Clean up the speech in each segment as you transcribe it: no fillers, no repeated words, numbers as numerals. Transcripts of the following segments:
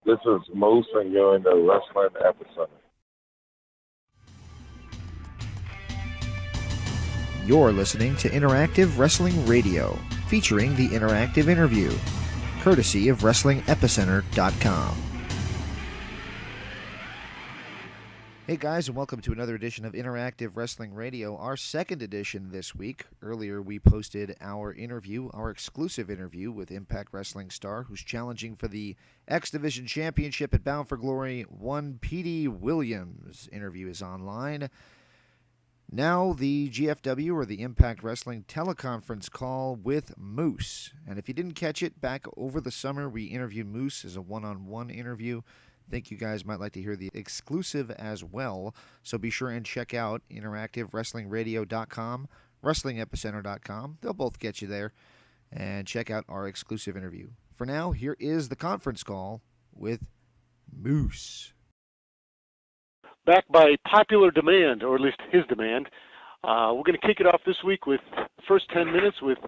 This is Moose, and you're in the Wrestling Epicenter. You're listening to Interactive Wrestling Radio, featuring the Interactive Interview, courtesy of WrestlingEpicenter.com. Hey guys, and welcome to another edition of Interactive Wrestling Radio, our second edition this week. Earlier we posted our interview, our exclusive interview with Impact Wrestling star who's challenging for the X Division Championship at Bound for Glory, one Petey Williams. Interview is online. Now the GFW, or the Impact Wrestling teleconference call with Moose. And if you didn't catch it, back over the summer we interviewed Moose as a one-on-one interview. Think you guys might like to hear the exclusive as well, so be sure and check out interactivewrestlingradio.com, WrestlingEpicenter.com. They'll both get you there, and check out our exclusive interview. For now, here is the conference call with Moose. Back by popular demand, or at least his demand, we're going to kick it off this week with the first 10 minutes with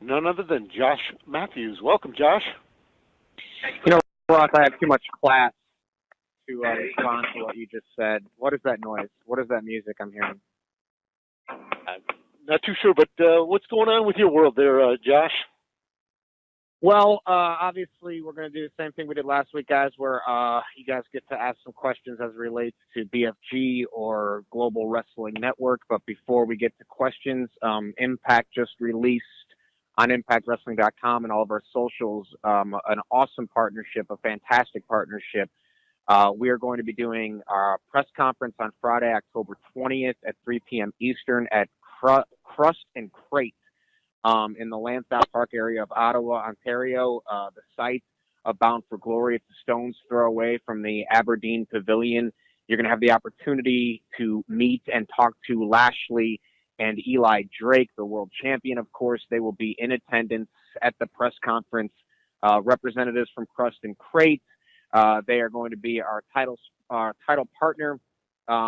none other than Josh Mathews. Welcome, Josh. You know, Ross, I have too much class to respond to what you just said. What is that noise? What is that music I'm hearing? I'm not too sure, but what's going on with your world there, Josh? Well, obviously, we're going to do the same thing we did last week, guys, where you guys get to ask some questions as it relates to BFG or Global Wrestling Network. But before we get to questions, Impact just released on ImpactWrestling.com and all of our socials an awesome partnership, a fantastic partnership. We are going to be doing our press conference on Friday, October 20th at 3 p.m. Eastern at Crust and Crate in the Lansdowne Park area of Ottawa, Ontario. The site of Bound for Glory, it's a stone's throw away from the Aberdeen Pavilion. You're going to have the opportunity to meet and talk to Lashley and Eli Drake, the world champion, of course. They will be in attendance at the press conference. Representatives from Crust and Crate. They are going to be our title partner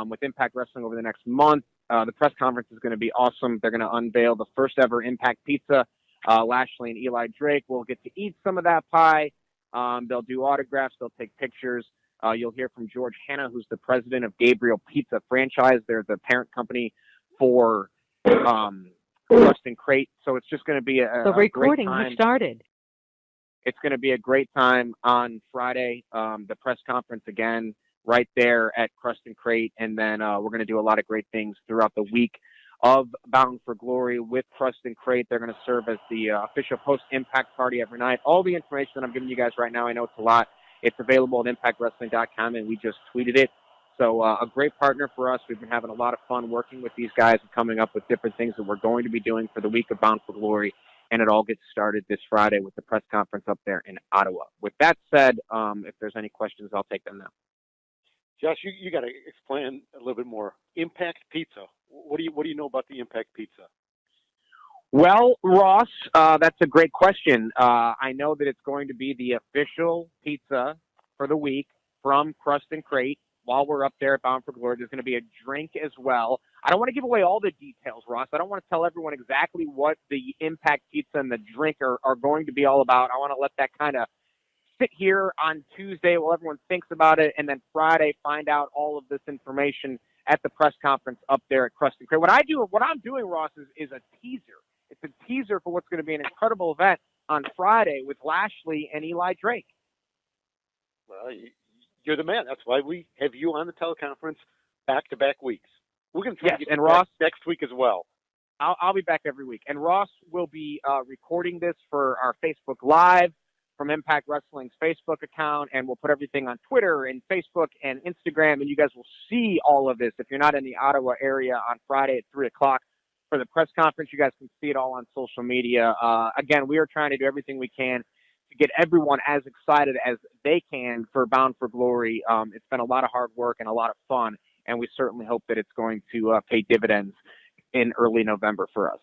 with Impact Wrestling over the next month. The press conference is going to be awesome. They're going to unveil the first ever Impact Pizza. Lashley and Eli Drake will get to eat some of that pie. They'll do autographs. They'll take pictures. You'll hear from George Hanna, who's the president of Gabriel Pizza Franchise. They're the parent company for Crust and Crate. So it's just going to be the recording has started. It's going to be a great time on Friday. The press conference again, right there at Crust and Crate. And then we're going to do a lot of great things throughout the week of Bound for Glory with Crust and Crate. They're going to serve as the official post-Impact party every night. All the information that I'm giving you guys right now, I know it's a lot. It's available at ImpactWrestling.com, and we just tweeted it. So a great partner for us. We've been having a lot of fun working with these guys and coming up with different things that we're going to be doing for the week of Bound for Glory. And it all gets started this Friday with the press conference up there in Ottawa. With that said, if there's any questions, I'll take them now. Josh, you got to explain a little bit more. Impact Pizza. What do you know about the Impact Pizza? Well, Ross, that's a great question. I know that it's going to be the official pizza for the week from Crust and Crate. While we're up there at Bound for Glory, there's going to be a drink as well. I don't want to give away all the details, Ross. I don't want to tell everyone exactly what the Impact Pizza and the drink are going to be all about. I want to let that kind of sit here on Tuesday while everyone thinks about it, and then Friday find out all of this information at the press conference up there at Crust and Crate. What I'm doing, Ross, is a teaser. It's a teaser for what's going to be an incredible event on Friday with Lashley and Eli Drake. Well, you're the man. That's why we have you on the teleconference back-to-back weeks. We're going to try to get and you Ross, next week as well. I'll be back every week. And Ross will be recording this for our Facebook Live from Impact Wrestling's Facebook account, and we'll put everything on Twitter and Facebook and Instagram, and you guys will see all of this. If you're not in the Ottawa area on Friday at 3 o'clock for the press conference, you guys can see it all on social media. Again, we are trying to do everything we can to get everyone as excited as they can for Bound for Glory. It's been a lot of hard work and a lot of fun, and we certainly hope that it's going to pay dividends in early November for us.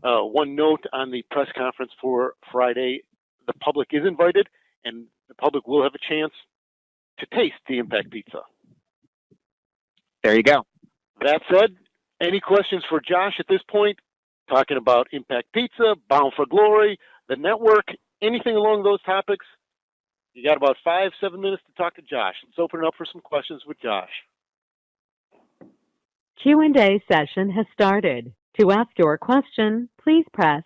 One note on the press conference for Friday, the public is invited, and the public will have a chance to taste the Impact Pizza. There you go. That said, any questions for Josh at this point? Talking about Impact Pizza, Bound for Glory, the network, anything along those topics? You got about 5-7 minutes to talk to Josh. Let's open it up for some questions with Josh. Q&A session has started. To ask your question, please press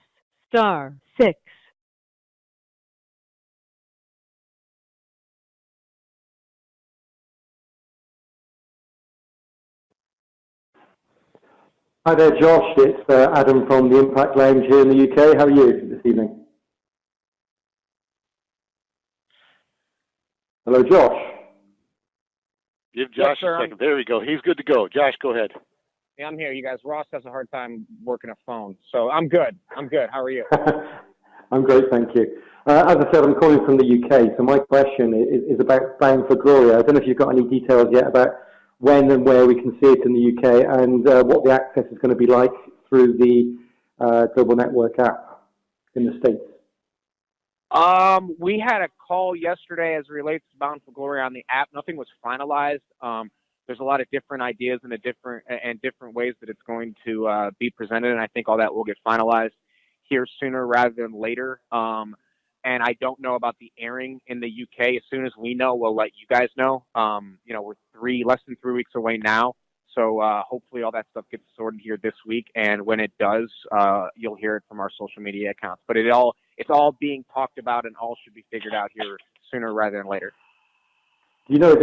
*6. Hi there, Josh. It's Adam from the Impact Lounge here in the UK. How are you this evening? Hello, Josh. Give Josh a second. There we go. He's good to go. Josh, go ahead. Yeah, I'm here. You guys, Ross has a hard time working a phone, so I'm good. How are you? I'm great, thank you. As I said, I'm calling from the UK, so my question is about Bound for Glory. I don't know if you've got any details yet about when and where we can see it in the UK and what the access is going to be like through the Global Network app in the States. We had a call yesterday as it relates to Bound for Glory on the app. Nothing was finalized. There's a lot of different ideas and different ways that it's going to be presented, and I think all that will get finalized here sooner rather than later. And I don't know about the airing in the UK. As soon as we know, we'll let you guys know. We're less than 3 weeks away now, so hopefully all that stuff gets sorted here this week. And when it does, you'll hear it from our social media accounts. But it's all being talked about, and all should be figured out here sooner rather than later. You know.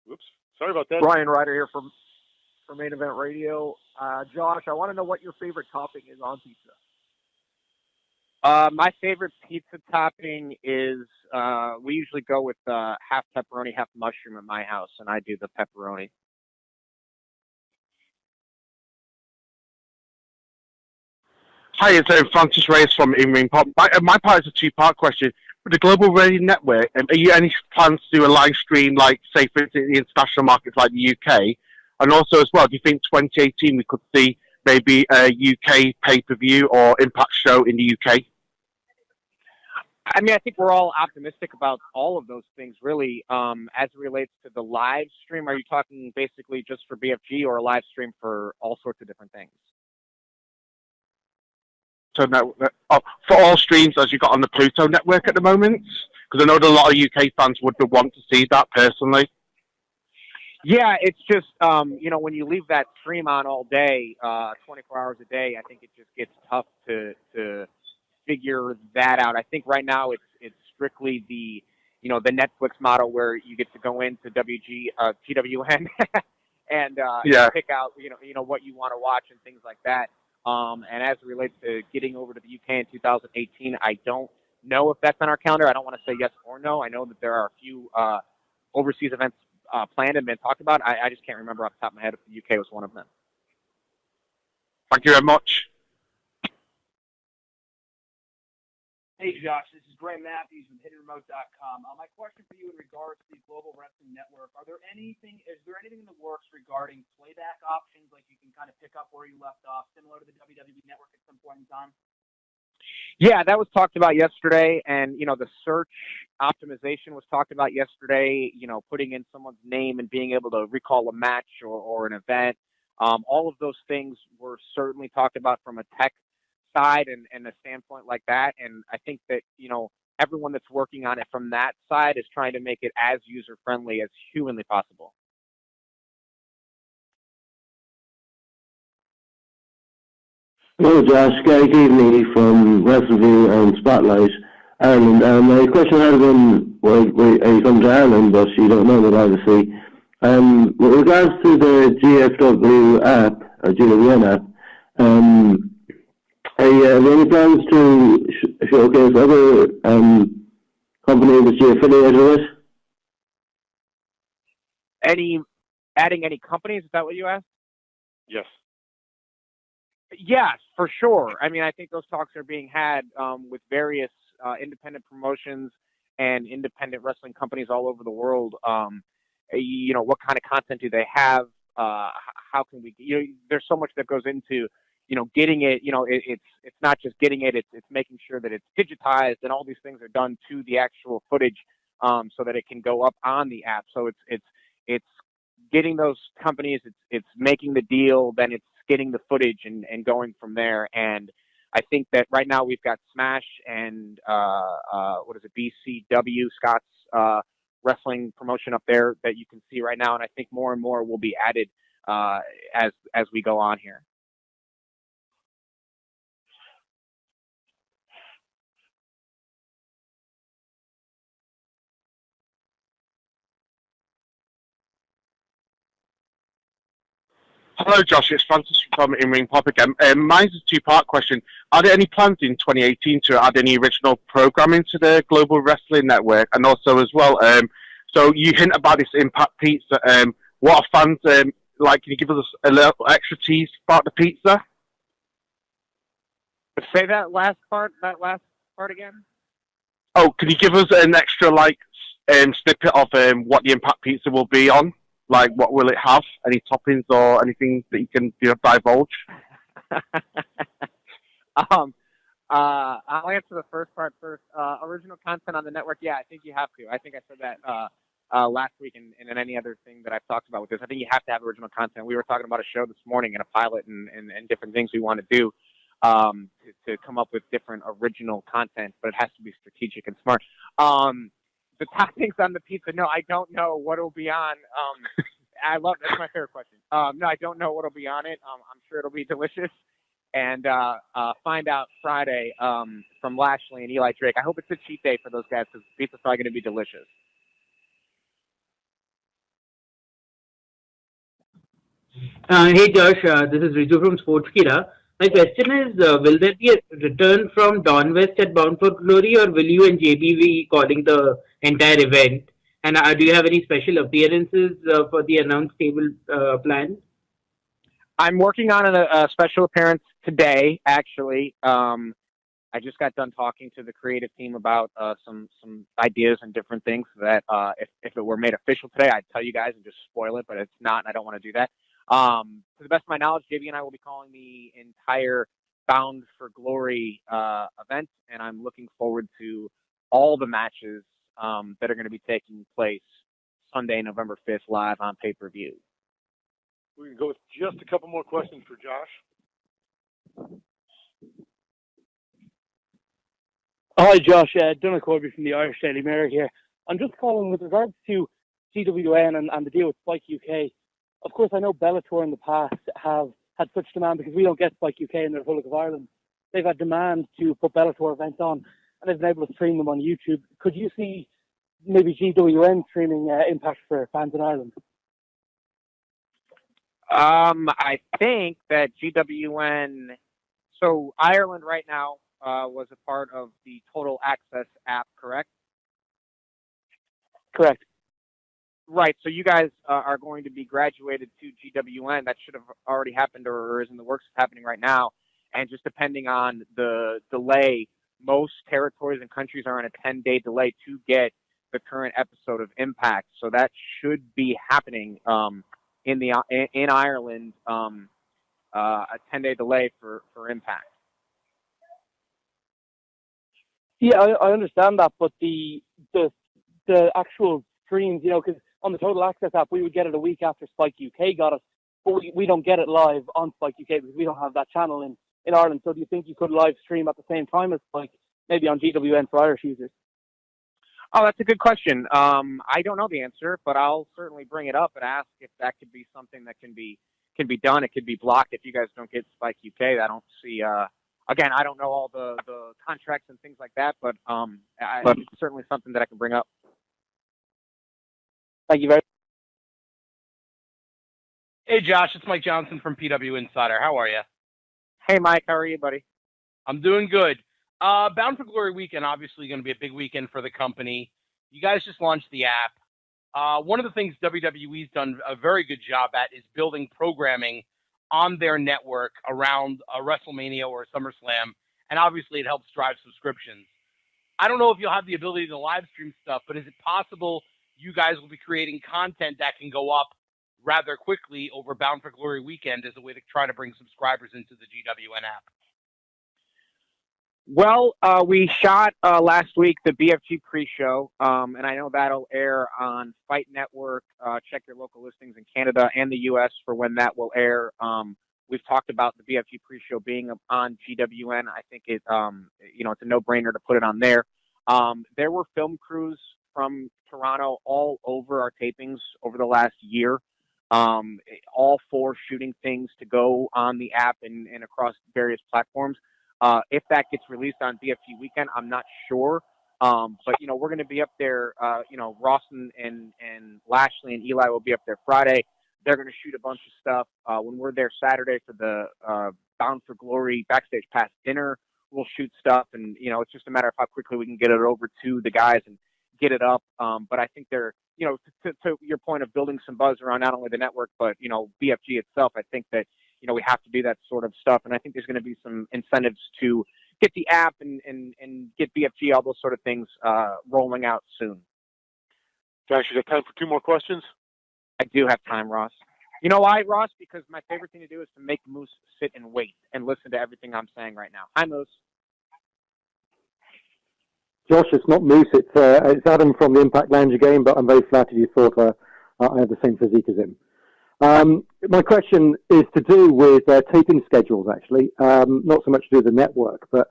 Oops, sorry about that. Brian Ryder here from Main Event Radio. Josh, I want to know what your favorite topping is on pizza. My favorite pizza topping is we usually go with half pepperoni, half mushroom at my house, and I do the pepperoni. Hi, it's Francis Reyes from In-Ring Pop. My part is a two-part question. With the Global Radio Network, are you any plans to do a live stream, like, say, for instance, the international markets like the UK? And also, as well, do you think 2018 we could see maybe a UK pay-per-view or Impact show in the UK? I mean, I think we're all optimistic about all of those things, really. As it relates to the live stream, are you talking basically just for BFG or a live stream for all sorts of different things? So now, for all streams as you got on the Pluto network at the moment? Because I know that a lot of UK fans would want to see that personally. Yeah, it's just, when you leave that stream on all day, 24 hours a day, I think it just gets tough to figure that out. I think right now it's strictly the Netflix model where you get to go into TWN and pick out, what you want to watch and things like that. And as it relates to getting over to the UK in 2018, I don't know if that's on our calendar. I don't want to say yes or no. I know that there are a few overseas events planned and been talked about. I just can't remember off the top of my head if the UK was one of them. Thank you very much. Hey, Josh, this is Mathews from HiddenRemote.com. My question for you in regards to the Global Wrestling Network, is there anything in the works regarding playback options, like you can kind of pick up where you left off, similar to the WWE Network at some point in time? Yeah, that was talked about yesterday, and, the search optimization was talked about yesterday, putting in someone's name and being able to recall a match or an event. All of those things were certainly talked about from a tech side and a standpoint like that. And I think that, everyone that's working on it from that side is trying to make it as user-friendly as humanly possible. Hello, Josh. Gary Keaveney from WrestleView and Spotlight, Ireland. My question had been, well, you come to Ireland, but you don't know that, obviously. With regards to the GFW app, or GWN app, are there any plans to showcase other companies that you're affiliated with? Adding any companies? Is that what you asked? Yes. Yes, for sure. I mean, I think those talks are being had with various independent promotions and independent wrestling companies all over the world. What kind of content do they have? How can we? There's so much that goes into getting it. It's not just getting it. It's making sure that it's digitized and all these things are done to the actual footage so that it can go up on the app. So it's getting those companies. It's making the deal. Then it's getting the footage and going from there. And I think that right now we've got Smash and BCW, Scott's wrestling promotion up there that you can see right now, and I think more and more will be added as we go on here. Hello, Josh. It's Francis from In-Ring Pop again. Mine's a two-part question. Are there any plans in 2018 to add any original programming to the Global Wrestling Network? And also, as well, so you hint about this Impact Pizza. What are fans like? Can you give us a little extra tease about the pizza? Say that last part again. Oh, can you give us an extra snippet of what the Impact Pizza will be on? Like, what will it have? Any toppings or anything that you can divulge? I'll answer the first part first. Original content on the network, yeah, I think you have to. I think I said that last week and in any other thing that I've talked about with this. I think you have to have original content. We were talking about a show this morning and a pilot and different things we want to do to come up with different original content, but it has to be strategic and smart. The toppings on the pizza, no, I don't know what it'll be on. That's my favorite question. No, I don't know what'll be on it. I'm sure it'll be delicious. And find out Friday from Lashley and Eli Drake. I hope it's a cheat day for those guys because the pizza's probably going to be delicious. Hey Josh, this is Riju from Sportskira. My question is, will there be a return from Don West at Bound for Glory, or will you and JB be calling the entire event? And do you have any special appearances for the announced table plan? I'm working on a special appearance today, actually. I just got done talking to the creative team about some ideas and different things that if it were made official today, I'd tell you guys and just spoil it, but it's not, and I don't want to do that. To the best of my knowledge, JB and I will be calling the entire Bound for Glory event, and I'm looking forward to all the matches that are going to be taking place Sunday, November 5th, live on pay-per-view. We can go with just a couple more questions for Josh. Hi, Josh. Donald Corby from the Irish Daily Mirror here. I'm just calling with regards to GWN and the deal with Spike UK. Of course, I know Bellator in the past have had such demand because we don't get Spike UK in the Republic of Ireland. They've had demand to put Bellator events on, and they've been able to stream them on YouTube. Could you see maybe GWN streaming Impact for fans in Ireland? I think that GWN, so Ireland right now was a part of the Total Access app, correct? Correct. Right, so you guys are going to be graduated to GWN. That should have already happened or is in the works of happening right now. And just depending on the delay, most territories and countries are on a 10-day delay to get the current episode of Impact. So that should be happening in Ireland, a 10-day delay for Impact. Yeah, I understand that, but the actual streams, because on the Total Access app, we would get it a week after Spike UK got it, but we don't get it live on Spike UK because we don't have that channel in Ireland. So do you think you could live stream at the same time as Spike, maybe on GWN for Irish users? Oh, that's a good question. I don't know the answer, but I'll certainly bring it up and ask if that could be something that can be done. It could be blocked if you guys don't get Spike UK. I don't see. Again, I don't know all the contracts and things like that, but it's certainly something that I can bring up. Thank you very much. Hey, Josh, it's Mike Johnson from PW Insider. How are you? Hey, Mike. How are you, buddy? I'm doing good. Bound for Glory weekend, obviously going to be a big weekend for the company. You guys just launched the app. One of the things WWE's done a very good job at is building programming on their network around a WrestleMania or a SummerSlam, and obviously it helps drive subscriptions. I don't know if you'll have the ability to live stream stuff, but is it possible you guys will be creating content that can go up rather quickly over Bound for Glory weekend as a way to try to bring subscribers into the GWN app? Well, we shot last week the BFG pre-show, and I know that'll air on Fight Network. Check your local listings in Canada and the U.S. for when that will air We've talked about the BFG pre-show being on GWN. I think it's a no-brainer to put it on there. There were film crews from Toronto all over our tapings over the last year, all for shooting things to go on the app and across various platforms. If that gets released on BFG weekend, I'm not sure. But we're going to be up there. Ross and Lashley and Eli will be up there Friday. They're going to shoot a bunch of stuff. When we're there Saturday for the Bound for Glory backstage pass dinner, we'll shoot stuff. And, it's just a matter of how quickly we can get it over to the guys and get it up. But I think they're, to your point of building some buzz around not only the network, but, BFG itself, I think that, we have to do that sort of stuff. And I think there's going to be some incentives to get the app and get BFG, all those sort of things rolling out soon. Josh, you got time for 2 more questions? I do have time, Ross. You know why, Ross? Because my favorite thing to do is to make Moose sit and wait and listen to everything I'm saying right now. Hi, Moose. Josh, it's not Moose. It's Adam from the Impact Lounge again, but I'm very flattered you thought I had the same physique as him. My question is to do with taping schedules, actually. Not so much to do with the network, but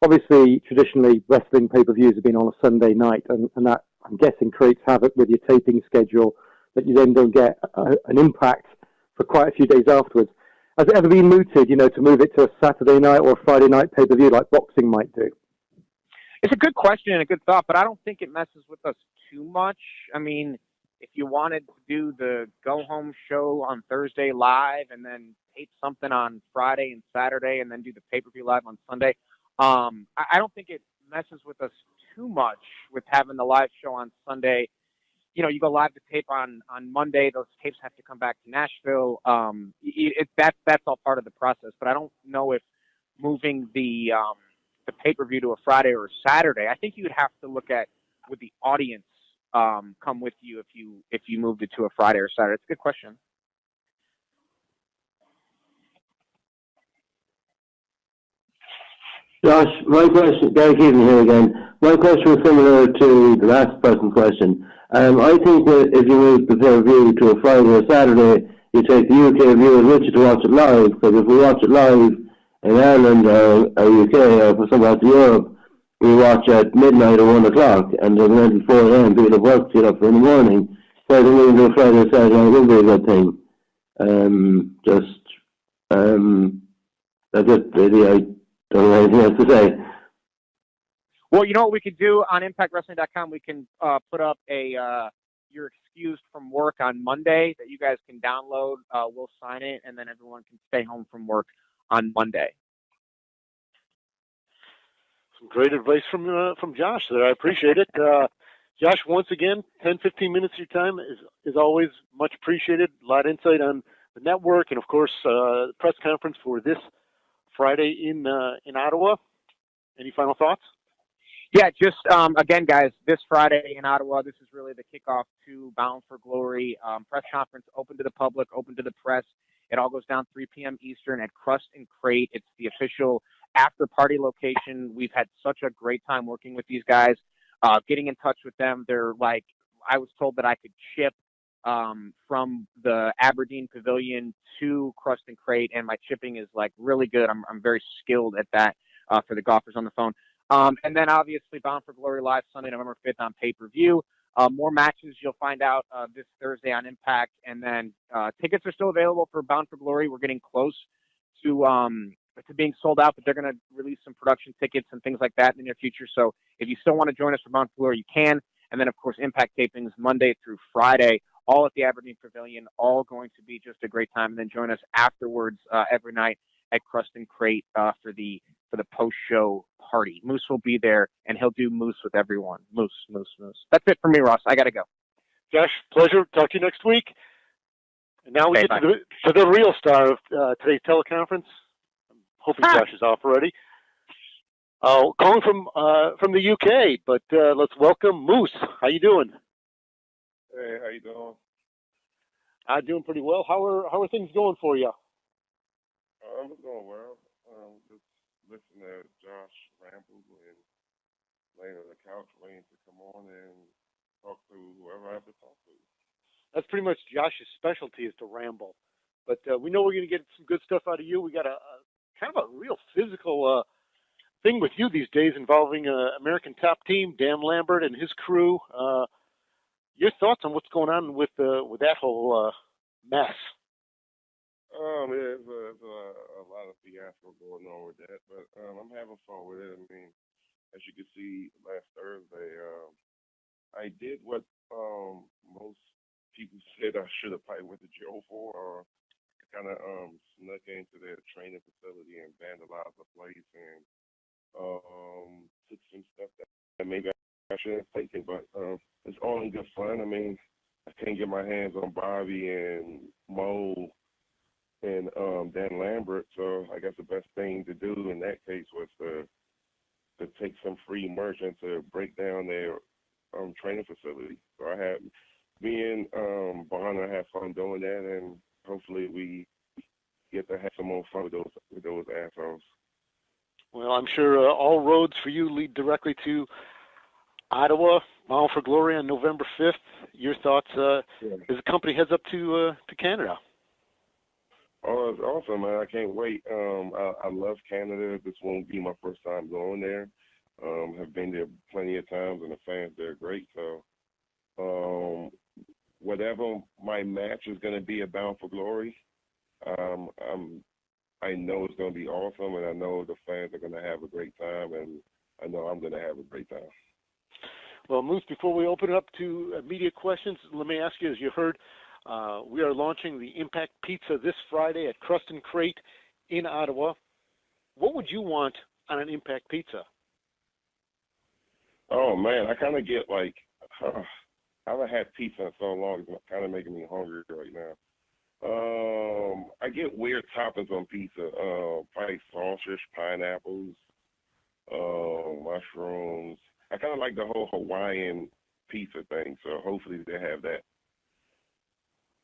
obviously, traditionally, wrestling pay-per-views have been on a Sunday night, and that, I'm guessing, creates havoc with your taping schedule that you then don't get an impact for quite a few days afterwards. Has it ever been mooted, to move it to a Saturday night or a Friday night pay-per-view like boxing might do? It's a good question and a good thought, but I don't think it messes with us too much. I mean, if you wanted to do the go-home show on Thursday live and then tape something on Friday and Saturday and then do the pay-per-view live on Sunday, I don't think it messes with us too much with having the live show on Sunday. You go live to tape on Monday. Those tapes have to come back to Nashville. That's all part of the process. But I don't know if moving the pay-per-view to a Friday or a Saturday. I think you would have to look at would the audience come with you if you moved it to a Friday or Saturday. It's a good question. Josh, my question, Gary Keevan here again. My question was similar to the last person's question. I think that if you move the pay-per-view to a Friday or Saturday, you take the UK viewers with you to watch it live, because if we watch it live in Ireland or UK or for some parts of Europe, we watch at midnight or 1 o'clock, and there's until 4 a.m. people have work to get up for in the morning. So I think moving to a Friday or Saturday night would be a good thing. That's it, really. I don't have anything else to say. Well, you know what we could do on ImpactWrestling.com? We can put up you're excused from work on Monday that you guys can download. We'll sign it, and then everyone can stay home from work on Monday. Some great advice from Josh there. I appreciate it. Josh, once again, 10, 15 minutes of your time is always much appreciated. A lot of insight on the network and, of course, the press conference for this Friday in Ottawa. Any final thoughts? Yeah, just again, guys, this Friday in Ottawa, this is really the kickoff to Bound for Glory press conference, open to the public, open to the press. It all goes down 3 p.m. Eastern at Crust and Crate. It's the official after-party location. We've had such a great time working with these guys, getting in touch with them. They're like, I was told that I could ship from the Aberdeen Pavilion to Crust and Crate, and my shipping is like really good. I'm very skilled at that for the golfers on the phone. And then obviously Bound for Glory live Sunday, November 5th on pay-per-view. More matches you'll find out this Thursday on Impact. And then tickets are still available for Bound for Glory. We're getting close to being sold out, but they're going to release some production tickets and things like that in the near future. So if you still want to join us for Bound for Glory, you can. And then, of course, Impact tapings Monday through Friday, all at the Aberdeen Pavilion, all going to be just a great time. And then join us afterwards every night at Crust and Crate for the post-show party. Moose will be there, and he'll do Moose with everyone. Moose. That's it for me, Ross. I got to go. Josh, pleasure. Talk to you next week. And now we get to the real star of today's teleconference. I'm hoping Josh is off already. Calling from the UK, but let's welcome Moose. How you doing? Hey, how you doing? I'm doing pretty well. How are things going for you? I'm doing well. Just listening to Josh ramble and laying on the couch waiting to come on and talk to whoever I have to talk to. That's pretty much Josh's specialty, is to ramble. But we know we're going to get some good stuff out of you. We got a kind of a real physical thing with you these days involving American Top Team, Dan Lambert and his crew. Your thoughts on what's going on with that whole mess? There's a lot of fiasco going on with that, but I'm having fun with it. I mean, as you can see, last Thursday, I did what most people said I should have probably went to jail for, or kind of snuck into their training facility and vandalized the place and took some stuff that maybe I shouldn't have taken, but it's all in good fun. I mean, I can't get my hands on Bobby and Mo and Dan Lambert, so I guess the best thing to do in that case was to take some free merch and to break down their training facility. So I had me and Bonner had fun doing that, and hopefully we get to have some more fun with those assholes. Well, I'm sure all roads for you lead directly to Ottawa, Bound for Glory on November 5th. Your thoughts as the company heads up to Canada? Oh, it's awesome, man. I can't wait. I love Canada. This won't be my first time going there. Have been there plenty of times, and the fans there are great. So whatever my match is going to be at Bound for Glory, I know it's going to be awesome, and I know the fans are going to have a great time, and I know I'm going to have a great time. Well, Moose, before we open it up to media questions, let me ask you, as you heard, we are launching the Impact Pizza this Friday at Crust and Crate in Ottawa. What would you want on an Impact Pizza? Oh, man, I kind of get like, I haven't had pizza in so long, it's kind of making me hungry right now. I get weird toppings on pizza, probably sausage, pineapples, mushrooms. I kind of like the whole Hawaiian pizza thing, so hopefully they have that.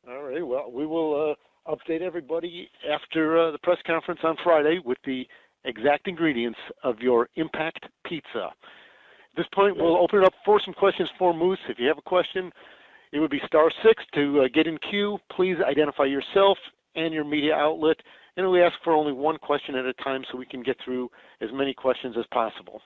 All right, well, we will update everybody after the press conference on Friday with the exact ingredients of your Impact Pizza. At this point, we'll open it up for some questions for Moose. If you have a question, it would be *6 to get in queue. Please identify yourself and your media outlet, and we ask for only one question at a time so we can get through as many questions as possible.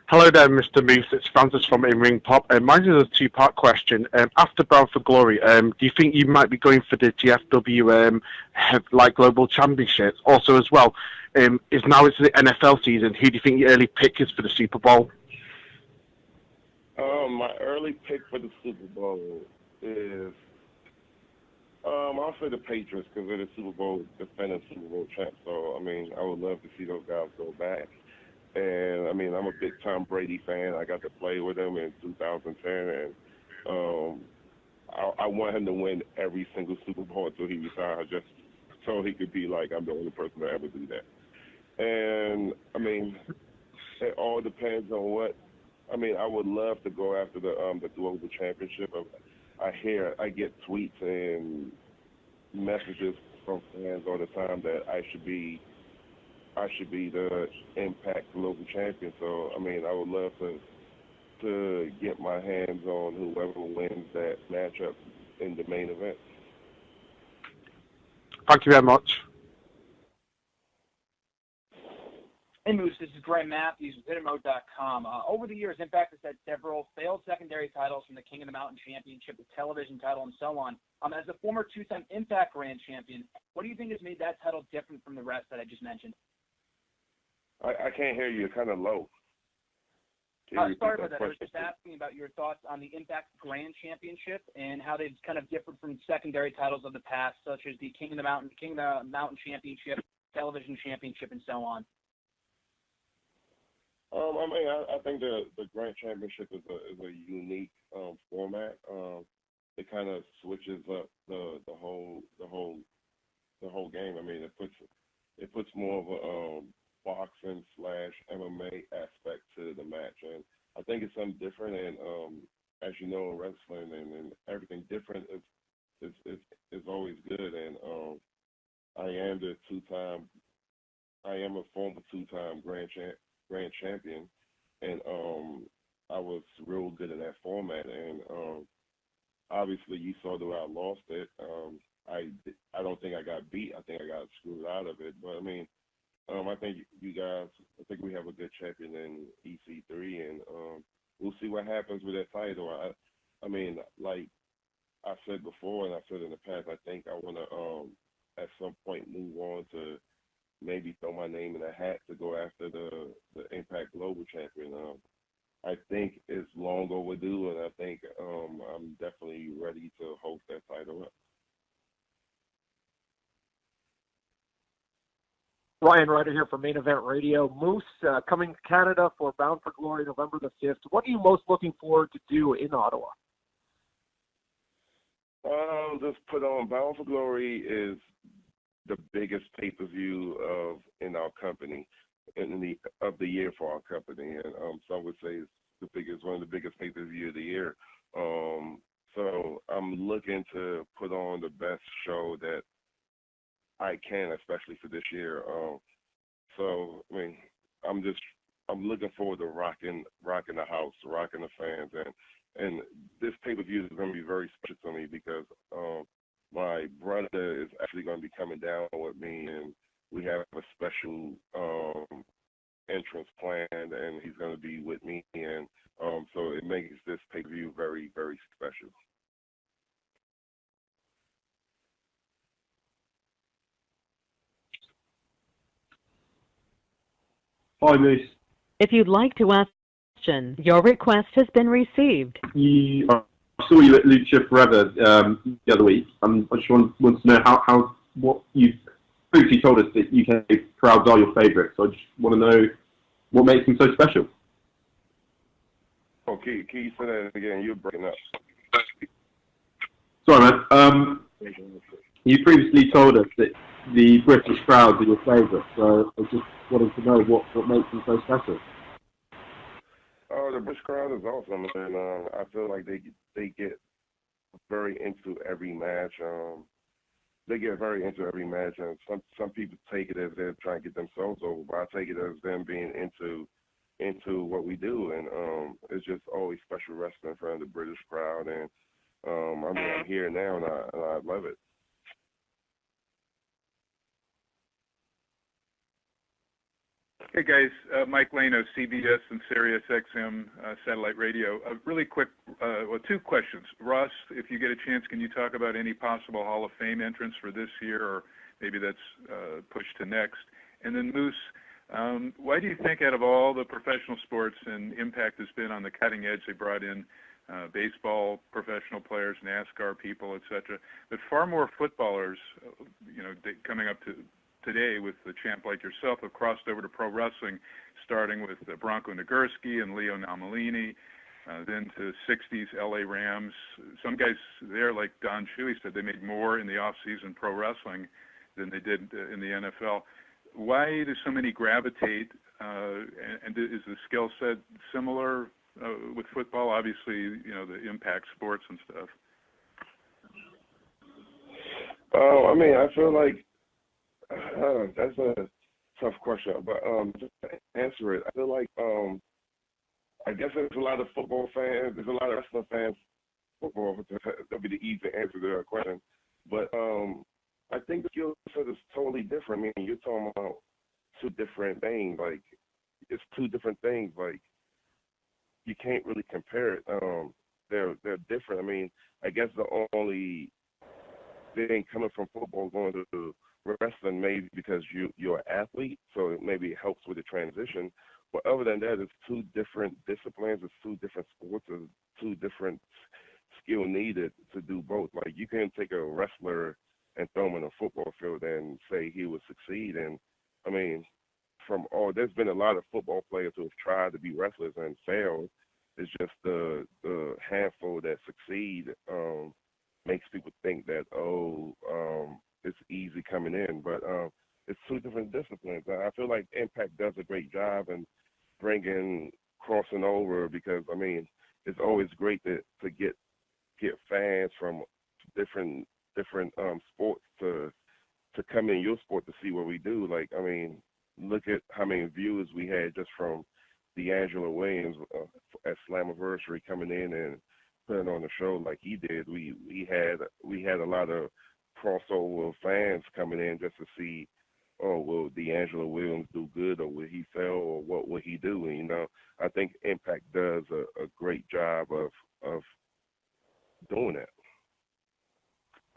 Hello there, Mr. Moose. It's Francis from In-Ring Pop. Mine is a two-part question. After Bound for Glory, do you think you might be going for the GFW Global Championships? Also, as well, it's the NFL season. Who do you think your early pick is for the Super Bowl? My early pick for the Super Bowl is, I'll say the Patriots because they're the Super Bowl defending Super Bowl champs. So, I mean, I would love to see those guys go back. And, I mean, I'm a big Tom Brady fan. I got to play with him in 2010, and I want him to win every single Super Bowl until he retires, just so he could be like, I'm the only person to ever do that. And, I mean, it all depends on what. I mean, I would love to go after the Global Championship. I get tweets and messages from fans all the time that I should be the Impact Global Champion. So, I mean, I would love to get my hands on whoever wins that matchup in the main event. Thank you very much. Hey, Moose, this is Graham Mathews with Epicenter.com. Over the years, Impact has had several failed secondary titles from the King of the Mountain Championship, the television title, and so on. As a former two-time Impact Grand Champion, what do you think has made that title different from the rest that I just mentioned? I can't hear you. You're kind of low. Sorry about that. I was just asking about your thoughts on the Impact Grand Championship and how they've kind of differed from secondary titles of the past, such as the King of the Mountain Championship, Television Championship, and so on. I mean, I think the Grand Championship is a unique format. It kind of switches up the whole game. I mean, it puts more of a boxing / MMA aspect to the match, and I think it's something different. And as you know, in wrestling and everything different is always good. And I am a former two-time Grand Champion, and I was real good in that format. And obviously you saw the way I lost it. I don't think I got beat. I think I got screwed out of it. But I mean, I think you guys. I think we have a good champion in EC3, and we'll see what happens with that title. I mean, like I said before, and I said in the past, I think I want to at some point move on to maybe throw my name in a hat to go after the Impact Global Champion. I think it's long overdue, and I think I'm definitely ready to hold that title up. Ryan Ryder here for Main Event Radio. Moose coming to Canada for Bound for Glory November the 5th. What are you most looking forward to do in Ottawa? Just put on Bound for Glory is the biggest pay-per-view in our company, of the year for our company, and some would say it's one of the biggest pay-per-view of the year. So I'm looking to put on the best show that I can, especially for this year. So I mean, I'm looking forward to rocking the house, rocking the fans, and this pay-per-view is going to be very special to me because my brother is actually going to be coming down with me, and we have a special entrance planned, and he's going to be with me, and so it makes this pay-per-view very, very special. Hi, Moose. If you'd like to ask a question, your request has been received. I saw you at Lucha Forever the other week. I just want to know what you briefly told us that UK crowds are your favourite. So I just want to know what makes them so special. Oh, can you say that again? You're breaking up. Sorry, man. You previously told us that the British crowds are your favourite. So I just wanted to know what makes them so special. Oh, the British crowd is awesome, and I feel like they get very into every match. They get very into every match, and some people take it as they're trying to get themselves over, but I take it as them being into what we do, and it's just always special wrestling in front of the British crowd, and I mean, I'm here now, and I love it. Hey guys, Mike Lano, CBS and Sirius XM satellite radio. Really quick, two questions. Ross, if you get a chance, can you talk about any possible Hall of Fame entrance for this year, or maybe that's pushed to next? And then Moose, why do you think out of all the professional sports, and Impact has been on the cutting edge, they brought in baseball professional players, NASCAR people, etc., but far more footballers, coming up to today with the champ like yourself have crossed over to pro wrestling, starting with Bronco Nagurski and Leo Namalini, then to 60s LA Rams. Some guys there, like Don Shuey, said they made more in the off-season pro wrestling than they did in the NFL. Why do so many gravitate, and is the skill set similar with football? Obviously, the impact sports and stuff. I mean, I feel like that's a tough question, but just to answer it, I feel like I guess there's a lot of football fans, there's a lot of wrestling fans. Football, that'll be the easy answer to that question. But I think the skill set is totally different. I mean, you're talking about two different things. Like, it's two different things. Like, you can't really compare it. They're different. I mean, I guess the only thing coming from football going to wrestling maybe because you're an athlete, so maybe it helps with the transition. But other than that, it's two different disciplines, it's two different sports, it's two different skill needed to do both. Like, you can't take a wrestler and throw him in a football field and say he would succeed. And I mean, there's been a lot of football players who have tried to be wrestlers and failed. It's just the handful that succeed makes people think that it's easy coming in, but it's two different disciplines. I feel like Impact does a great job in crossing over, because I mean, it's always great to get fans from different sports to come in your sport to see what we do. Like, I mean, look at how many viewers we had just from D'Angelo Williams at Slammiversary coming in and putting on a show like he did, we had a lot of crossover fans coming in just to see, oh, will D'Angelo Williams do good, or will he fail, or what will he do? And, I think Impact does a great job of doing that,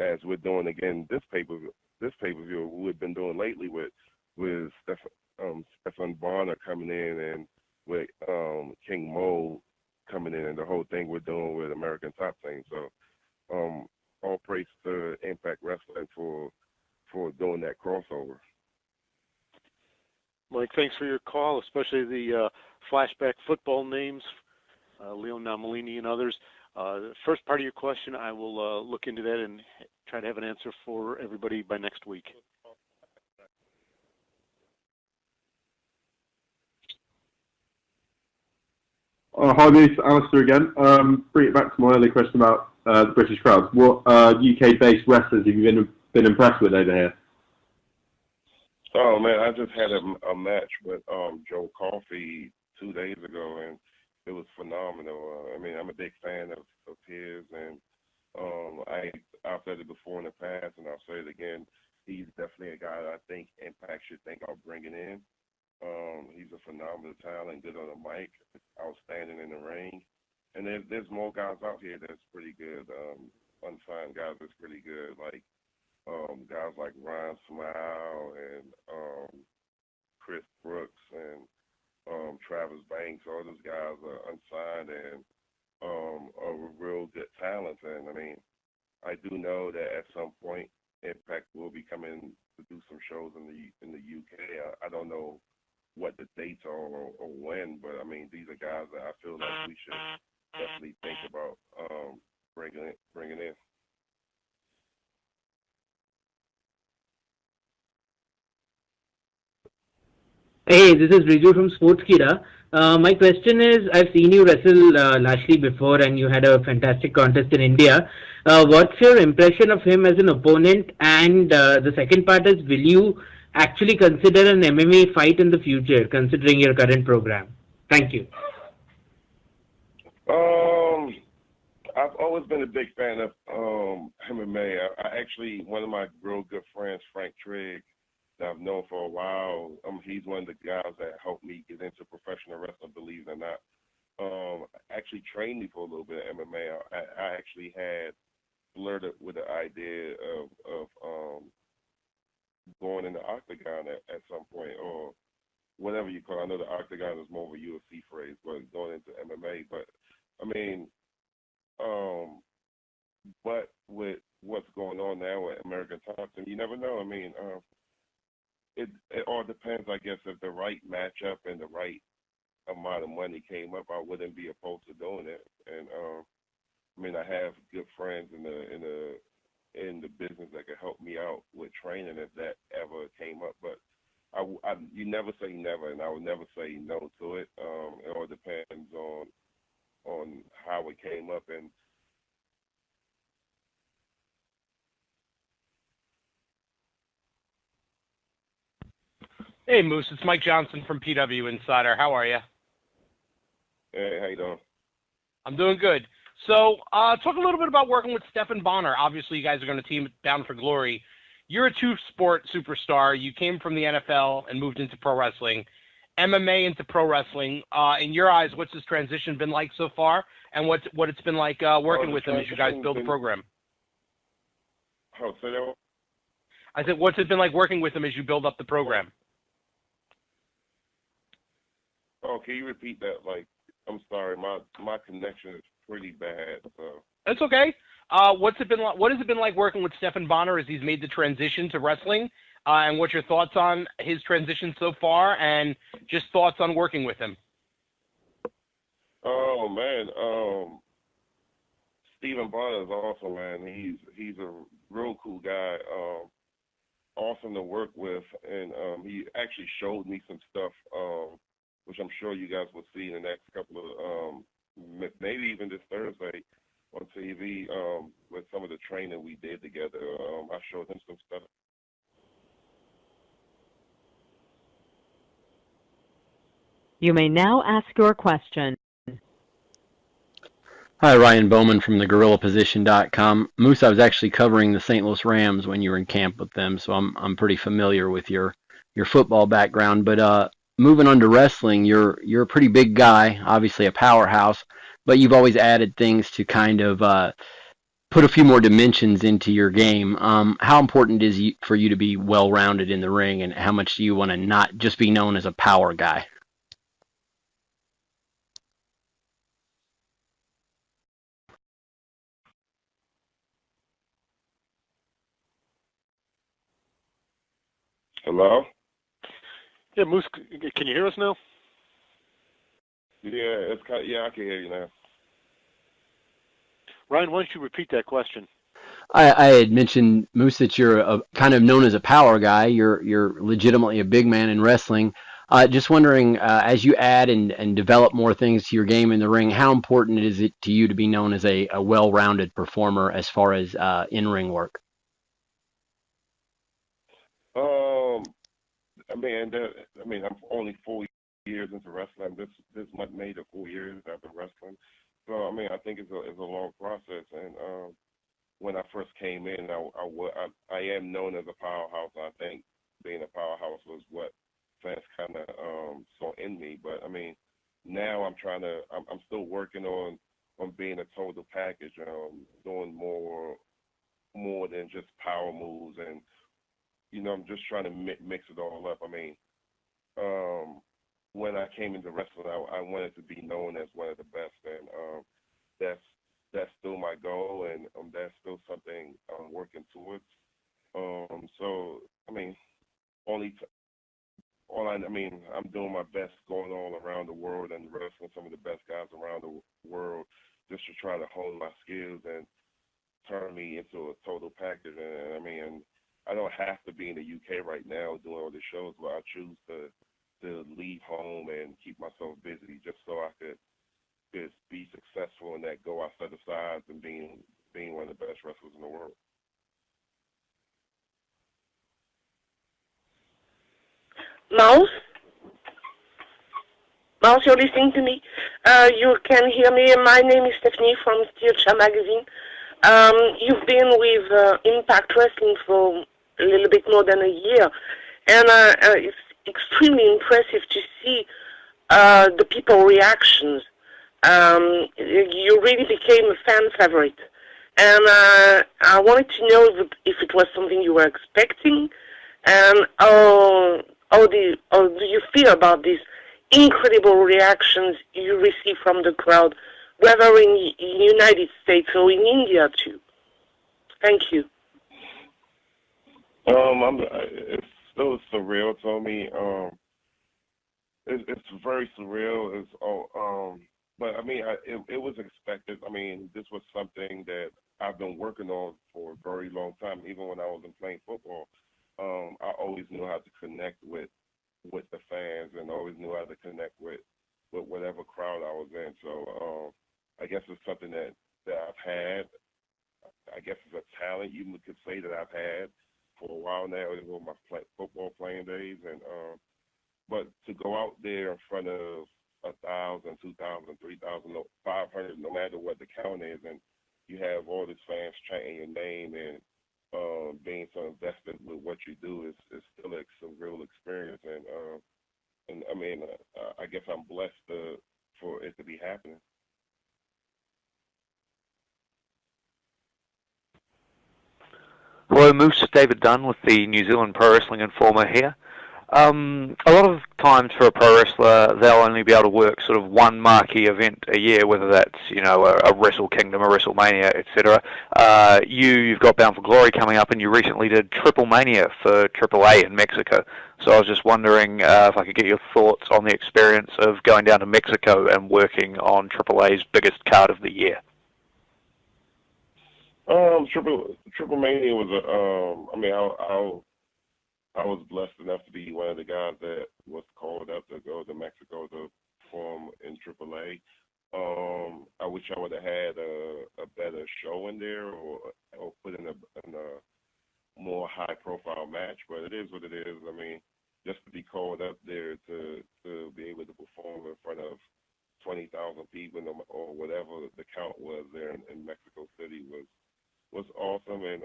as we're doing again this pay-per-view we've been doing lately with Stephan Bonner coming in, and with King Mo coming in, and the whole thing we're doing with American Top Team. So all praise to Impact Wrestling for doing that crossover. Mike, thanks for your call, especially the flashback football names, Leo Namalini and others. The first part of your question, I will look into that and try to have an answer for everybody by next week. Hi, this is Alistair again. Bring it back to my earlier question about the British crowds. What UK-based wrestlers have you been impressed with over here? Oh man, I just had a match with Joe Coffey 2 days ago, and it was phenomenal. I mean, I'm a big fan of his, and I've said it before in the past, and I'll say it again. He's definitely a guy that I think Impact should think of bringing in. He's a phenomenal talent, good on the mic, outstanding in the ring, and there's more guys out here that's pretty good. Unsigned guys that's pretty good, like guys like Ryan Smile and Chris Brooks and Travis Banks. All those guys are unsigned and are real good talents. And I mean, I do know that at some point Impact will be coming to do some shows in the UK. I don't know what the dates are or when, but I mean, these are guys that I feel like we should definitely think about bringing in. Hey, this is Riju from Sportskira. My question is, I've seen you wrestle Lashley before, and you had a fantastic contest in India. What's your impression of him as an opponent? And the second part is, will you actually consider an MMA fight in the future, considering your current program? Thank you. I've always been a big fan of MMA. I actually, one of my real good friends, Frank Trigg, that I've known for a while, he's one of the guys that helped me get into professional wrestling, believe it or not. Actually trained me for a little bit of MMA. I actually had flirted with the idea of going in the octagon at some point, or whatever you call it. I know the octagon is more of a UFC phrase, but going into MMA. But I mean, but with what's going on now with American Top Team, you never know. I mean, it all depends, I guess, if the right matchup and the right amount of money came up, I wouldn't be opposed to doing it. And I mean, I have good friends in the business that could help me out with training if that ever came up. But you never say never, and I would never say no to it. It all depends on how it came up. And Hey, Moose, it's Mike Johnson from PW Insider. How are you? hey, how you doing? I'm doing good. So, talk a little bit about working with Stephan Bonner. Obviously, you guys are going to team Bound for Glory. You're a two-sport superstar. You came from the NFL and moved into pro wrestling, MMA into pro wrestling. In your eyes, what's this transition been like so far, and what it's been like working with him as you guys build the program? Oh, say that. I said, what's it been like working with him as you build up the program? Oh, can you repeat that? Like, I'm sorry, my connection is pretty bad. So. That's okay. What's it been like? What has it been like working with Stephan Bonner as he's made the transition to wrestling? And what's your thoughts on his transition so far, and just thoughts on working with him? Oh man, Stephan Bonner is awesome, man. He's a real cool guy. Awesome to work with, and he actually showed me some stuff, which I'm sure you guys will see in the next couple of, maybe even this Thursday on TV, with some of the training we did together. I showed him some stuff. You may now ask your question. Hi, Ryan Bowman from the GorillaPosition.com. Moose, I was actually covering the St. Louis Rams when you were in camp with them, so I'm pretty familiar with your football background. But moving on to wrestling, you're a pretty big guy, obviously a powerhouse, but you've always added things to kind of put a few more dimensions into your game. How important is for you to be well-rounded in the ring, and how much do you want to not just be known as a power guy? Hello? Yeah, Moose, can you hear us now? Yeah, yeah, I can hear you now. Ryan, why don't you repeat that question? I had mentioned, Moose, that you're kind of known as a power guy. You're legitimately a big man in wrestling. Just wondering, as you add and develop more things to your game in the ring, how important is it to you to be known as a well-rounded performer as far as in-ring work? I'm only 4 years into wrestling. This month made it 4 years I've been wrestling. So I think it's a long process. And when I first came in, I am known as a powerhouse. I think being a powerhouse was what fans kind of saw in me. But now I'm still working on being a total package, doing more than just power moves, and I'm just trying to mix it all up. When I came into wrestling, I wanted to be known as one of the best, and that's still my goal, and that's still something I'm working towards. So only I'm doing my best going all around the world and wrestling some of the best guys around the world, just to try to hone my skills and turn me into a total package. And I don't have to be in the UK right now doing all the shows, but I choose to leave home and keep myself busy just so I could just be successful in that goal I set aside and being one of the best wrestlers in the world. Mouse? Mouse, you're listening to me. You can hear me. My name is Stephanie from Steel Magazine. You've been with Impact Wrestling for a little bit more than a year, and it's extremely impressive to see the people reactions. You really became a fan favorite, and I wanted to know if it was something you were expecting, and how do you feel about these incredible reactions you receive from the crowd, whether in the United States or in India too? Thank you. It's still surreal to me. It's very surreal. But it was expected. This was something that I've been working on for a very long time. Even when I wasn't playing football, I always knew how to connect with the fans, and always knew how to connect with whatever crowd I was in. So I guess it's something that I've had. I guess it's a talent you could say that I've had for a while now, over my football playing days. And but to go out there in front of 1,000, 2,000, 3,000, 500, no matter what the count is, and you have all these fans chanting your name and being so invested with what you do is still a real experience. And I guess I'm blessed for it to be happening. Hello, Moose. David Dunn with the New Zealand Pro Wrestling Informer here. A lot of times for a pro wrestler, they'll only be able to work sort of one marquee event a year, whether that's a Wrestle Kingdom, a WrestleMania, etc. You've got Bound for Glory coming up, and you recently did Triple Mania for AAA in Mexico. So I was just wondering if I could get your thoughts on the experience of going down to Mexico and working on AAA's biggest card of the year. Triple Mania was I was blessed enough to be one of the guys that was called up to go to Mexico to perform in AAA. I wish I would have had a better show in there, or put in a more high profile match, but it is what it is. Just to be called up there to be able to perform in front of 20,000 people or whatever the count was there in Mexico City was awesome, and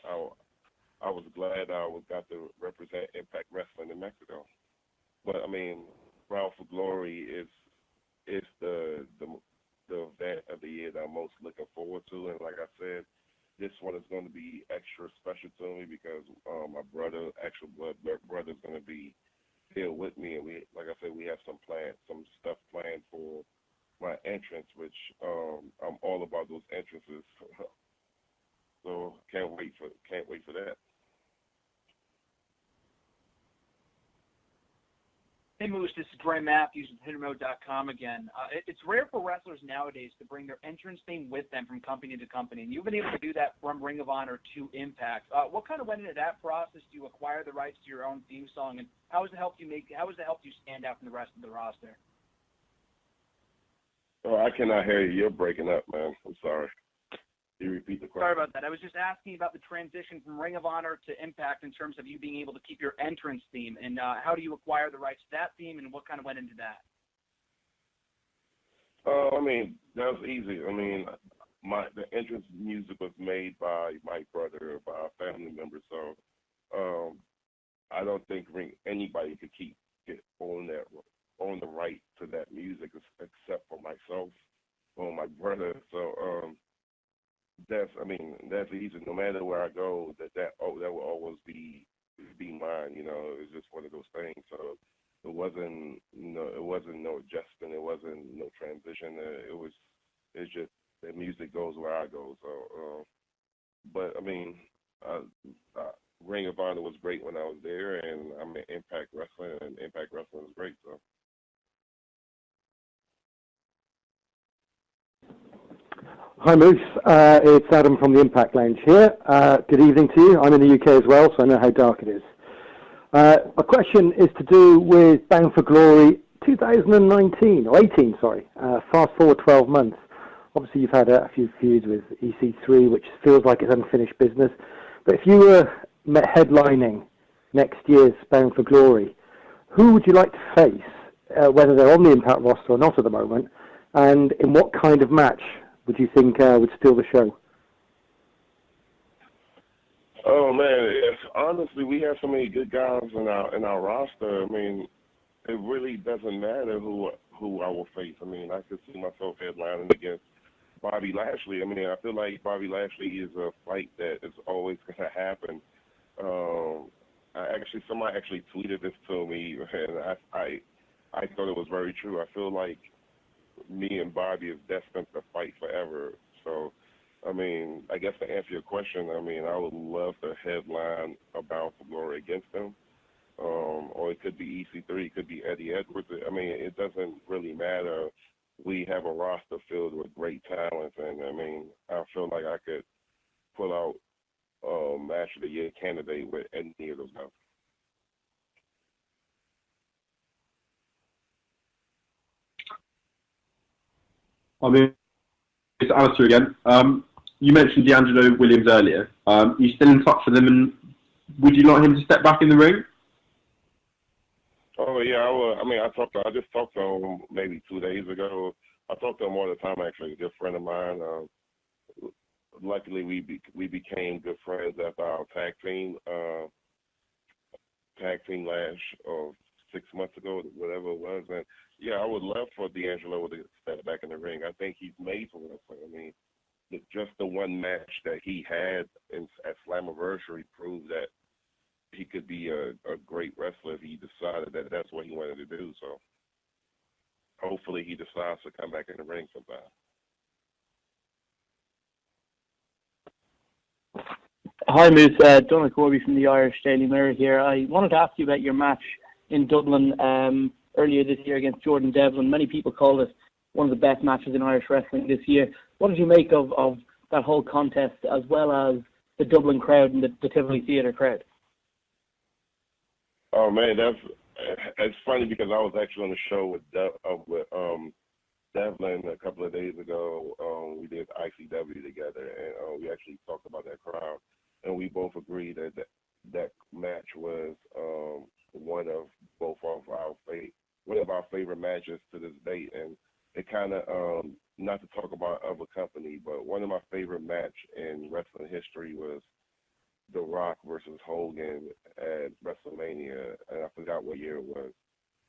I was glad I got to represent Impact Wrestling in Mexico. But I mean, Bound for Glory is the event of the year that I'm most looking forward to, and like I said, this one is going to be extra special to me because my brother, actual blood brother, is going to be here with me, and like I said, we have some stuff planned for my entrance, which I'm all about those entrances. So can't wait for that. Hey Moose, this is Mathews with HitterMode.com again. It's rare for wrestlers nowadays to bring their entrance theme with them from company to company, and you've been able to do that from Ring of Honor to Impact. What kind of went into that process? Do you acquire the rights to your own theme song, and how has it helped you stand out from the rest of the roster? Oh, I cannot hear you. You're breaking up, man. I'm sorry. Can you repeat the question? Sorry about that. I was just asking about the transition from Ring of Honor to Impact in terms of you being able to keep your entrance theme, and how do you acquire the rights to that theme, and what kind of went into that? I mean, that was easy. I mean, the entrance music was made by my brother, by a family member, so I don't think anybody could own the right to that music except for myself or my brother. So that's easy. No matter where I go, that will always be mine. You know, it's just one of those things. So it wasn't no adjustment. It wasn't no transition. It's just the music goes where I go. So, but I mean, Ring of Honor was great when I was there, and I'm in Impact Wrestling, and Impact Wrestling was great. So. Hi, Moose. It's Adam from the Impact Lounge here. Good evening to you. I'm in the UK as well, so I know how dark it is. My question is to do with Bound for Glory 2019, or 18, sorry. Fast forward 12 months. Obviously, you've had a few feuds with EC3, which feels like it's unfinished business. But if you were headlining next year's Bound for Glory, who would you like to face, whether they're on the Impact roster or not at the moment, and in what kind of match would you think would steal the show? Oh man, honestly, we have so many good guys in our roster. I mean, it really doesn't matter who I will face. I mean, I could see myself headlining against Bobby Lashley. I mean, I feel like Bobby Lashley is a fight that is always going to happen. Somebody actually tweeted this to me, and I thought it was very true. I feel like me and Bobby is destined to fight forever. So, I mean, I guess to answer your question, I mean, I would love to headline a Bound for Glory against him. Or it could be EC3, it could be Eddie Edwards. I mean, it doesn't really matter. We have a roster filled with great talent, and I mean, I feel like I could pull out Match of the Year candidate with any of those guys. I mean, it's Alistair again. You mentioned D'Angelo Williams earlier. You still in touch with him, and would you like him to step back in the ring? Oh yeah, I would. I mean, I just talked to him maybe 2 days ago. I talk to him all the time. Actually, a good friend of mine. Luckily, we became good friends after our tag team lash of 6 months ago, whatever it was. And yeah, I would love for D'Angelo to step back in the ring. I think he's made for wrestling. I mean, just the one match that he had at Slammiversary proved that he could be a great wrestler if he decided that that's what he wanted to do. So hopefully he decides to come back in the ring sometime. Hi, Moose. Donald Corby from the Irish Daily Mirror here. I wanted to ask you about your match in Dublin earlier this year against Jordan Devlin. Many people call it one of the best matches in Irish wrestling this year. What did you make of that whole contest, as well as the Dublin crowd and the Tivoli Theatre crowd? Oh man, it's funny because I was actually on the show with Devlin a couple of days ago. We did ICW together, and we actually talked about that crowd, and we both agreed that match was one of both of our one of our favorite matches to this date. And it kind of, not to talk about other company, but one of my favorite match in wrestling history was The Rock versus Hogan at WrestleMania, and I forgot what year it was.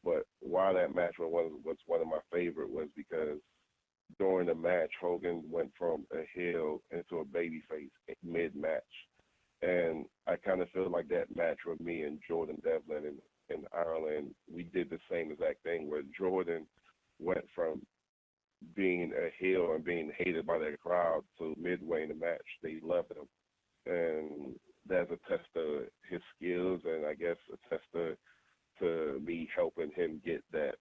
But why that match was one of my favorite was because during the match, Hogan went from a heel into a babyface mid-match. And I kind of feel like that match with me and Jordan Devlin in Ireland, we did the same exact thing where Jordan went from being a heel and being hated by that crowd to midway in the match, they loved him. And that's a test of his skills, and I guess a test to me helping him get that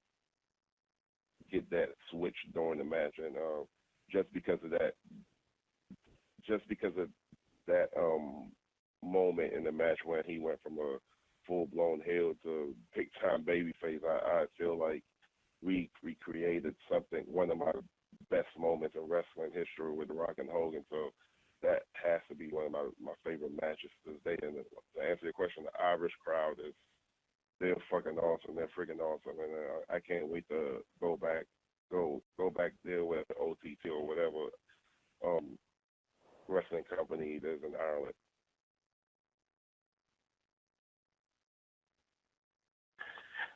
switch during the match. And just because of that moment in the match when he went from a full-blown heel to big-time babyface, I feel like we recreated one of my best moments in wrestling history with The Rock and Hogan. So that has to be one of my favorite matches to this day. And to answer your question, the Irish crowd they're fucking awesome. They're freaking awesome, and I can't wait to go back there with OTT or whatever wrestling company there's in Ireland.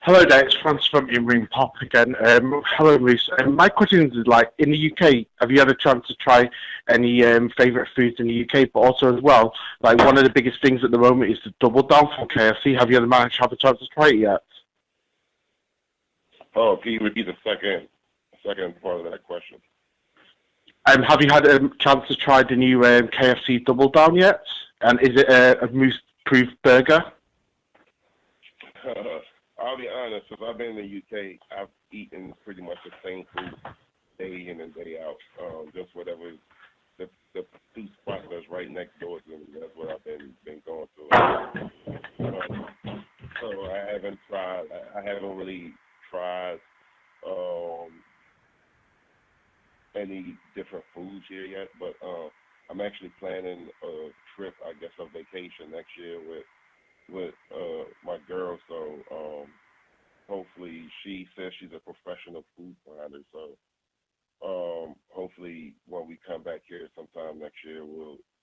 Hello there, it's Francis from In-Ring Pop again. Hello, Moose. My question is, like, in the UK, have you had a chance to try any favourite foods in the UK? But also as well, like, one of the biggest things at the moment is the Double Down from KFC. Have you had a chance to try it yet? Oh, can you repeat the second part of that question? Have you had a chance to try the new KFC Double Down yet? And is it a moose-proof burger? I'll be honest, since I've been in the UK, I've eaten pretty much the same food day in and day out. Just whatever the food spot that's right next door to me, that's what I've been going to. So I haven't really tried any different foods here yet, but I'm actually planning a trip, I guess a vacation next year with my girl, so hopefully she says she's a professional food finder, so hopefully when we come back here sometime next year,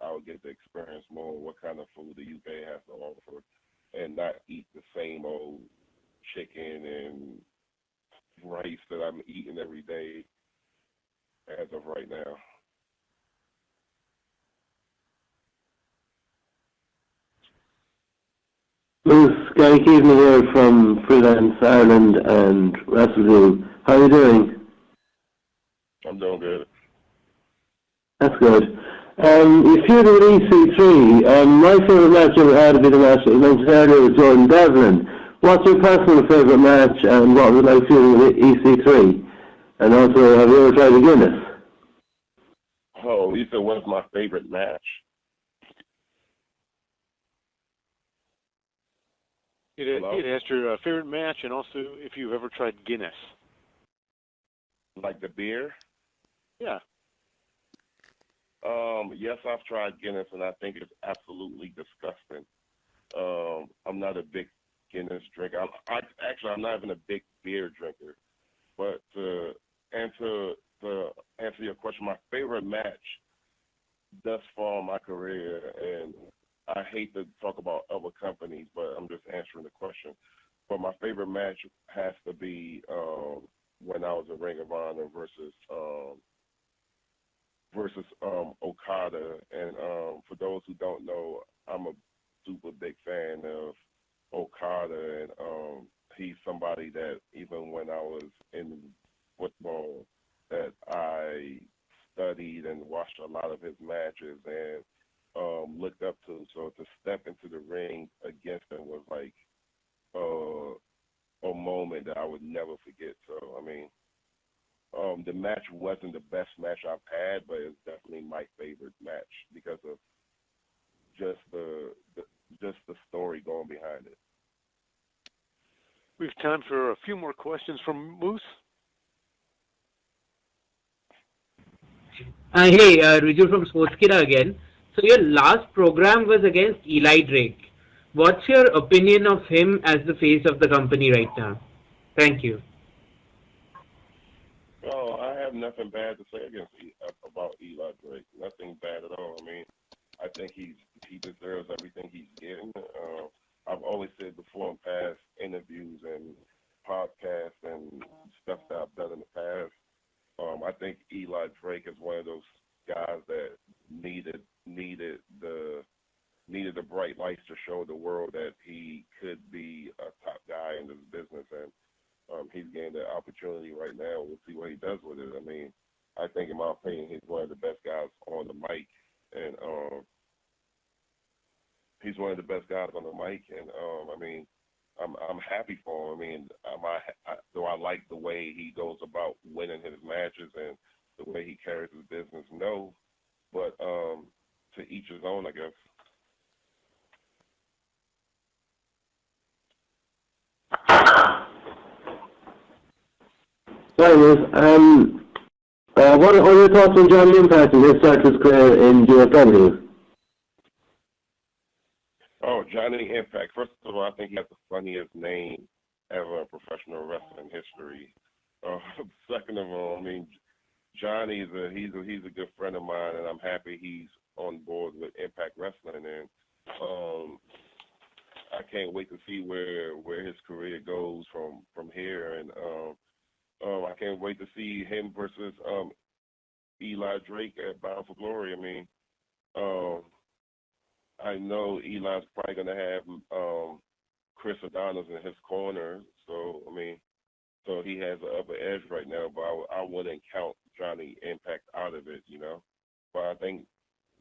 I'll get to experience more what kind of food the UK has to offer and not eat the same old chicken and rice that I'm eating every day as of right now. Bruce, Gary Keevan here from Freelance Ireland and WrestleZoo. How are you doing? I'm doing good. That's good. You feuded with EC3. My favourite match I ever had would be the match that you mentioned earlier with Jordan Devlin. What's your personal favourite match and what was it like feuding with EC3? And also, have you ever tried a Guinness? Oh, you said what's my favorite match? He'd asked your favorite match and also if you've ever tried Guinness. Like the beer? Yeah. Yes, I've tried Guinness, and I think it's absolutely disgusting. I'm not a big Guinness drinker. I'm not even a big beer drinker. But to answer your question, my favorite match thus far in my career, and I hate to talk about other companies, but I'm just answering the question. But my favorite match has to be when I was in Ring of Honor versus Okada. And for those who don't know, I'm a super big fan of Okada, and he's somebody that even when I was in football, that I studied and watched a lot of his matches and looked up to. So to step into the ring against him was like a moment that I would never forget. So, I mean, the match wasn't the best match I've had, but it's definitely my favorite match because of just the story going behind it. We have time for a few more questions from Moose. Hey, Riju from Sportskida again. So your last program was against Eli Drake. What's your opinion of him as the face of the company right now? Thank you. Oh, I have nothing bad to say about Eli Drake. Nothing bad at all. I mean, I think he deserves everything he's getting. I've always said before in past interviews and podcasts and stuff that I've done in the past, I think Eli Drake is one of those guys that needed the bright lights to show the world that he could be a top guy in this business, and he's getting the opportunity right now. We'll see what he does with it. I mean, I think, in my opinion, he's one of the best guys on the mic, and he's one of the best guys on the mic. And I mean, I'm happy for him. I mean, do I like the way he goes about winning his matches and the way he carries his business? No, but to each his own, I guess. Sorry, Liz. What are your thoughts on Johnny Impact and his start to his career in UFW? Oh, Johnny Impact. First of all, I think he has the funniest name ever in professional wrestling history. Second of all, I mean, Johnny's he's a good friend of mine, and I'm happy he's on board with Impact Wrestling. And I can't wait to see where his career goes from here. And I can't wait to see him versus Eli Drake at Bound for Glory. I mean, I know Eli's probably going to have Chris Adonis in his corner, so I mean, so he has the upper edge right now. But I wouldn't count Johnny Impact out of it, you know. But I think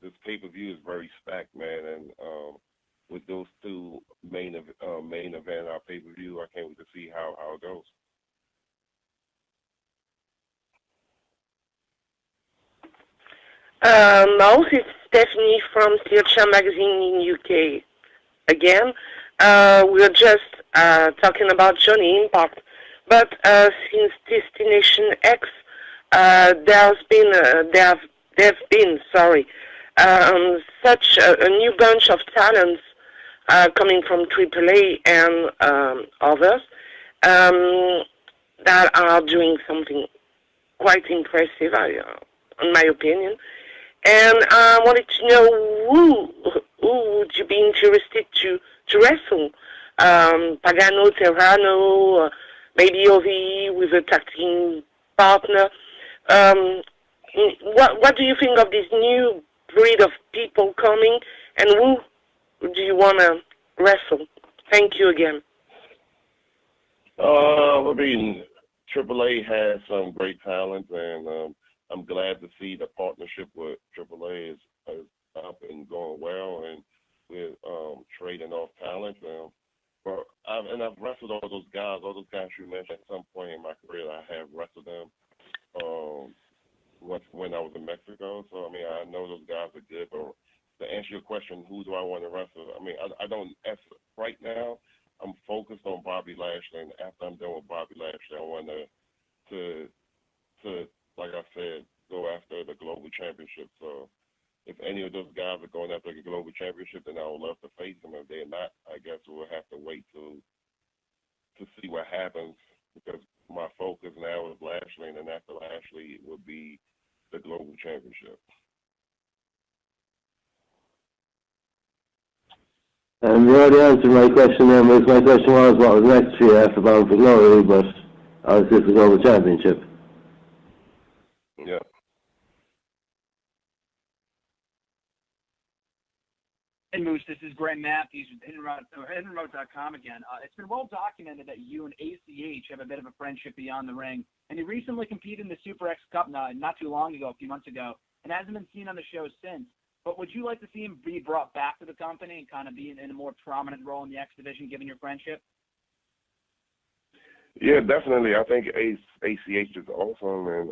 this pay-per-view is very stacked, man, and with those two main event our pay-per-view, I can't wait to see how it goes. Mouse, it's Stephanie from Steel Magazine in UK again. We're just talking about Johnny Impact, but since Destination X, there've been such a new bunch of talents coming from AAA and others that are doing something quite impressive, in my opinion. And I wanted to know who would you be interested to wrestle? Pagano, Terrano, maybe OVE with a tag team partner. What do you think of this new breed of people coming, and who do you want to wrestle? Thank you again. I mean, AAA has some great talent, and I'm glad to see the partnership with AAA is up and going well, and we're trading off talent. But I've wrestled all those guys you mentioned at some point in my career. I have wrestled them when I was in Mexico. So I mean, I know those guys are good. But to answer your question, who do I want to wrestle? I mean, I don't. Right now, I'm focused on Bobby Lashley, and after I'm done with Bobby Lashley, I want to like I said, go after the global championship. So if any of those guys are going after the global championship, then I would love to face them. If they're not, I guess we'll have to wait to see what happens, because my focus now is Lashley, and then after Lashley it would be the global championship. You already answered my question then, because my question was what was next year after Bound for Glory, but obviously it's the global championship. Yeah. Hey Moose, this is Graham Mathews with HiddenRemote.com again. It's been well documented that you and ACH have a bit of a friendship beyond the ring, and you recently competed in the Super X Cup not too long ago, a few months ago, and hasn't been seen on the show since. But would you like to see him be brought back to the company and kind of be in a more prominent role in the X division, given your friendship? Yeah, definitely. I think ACH is awesome, and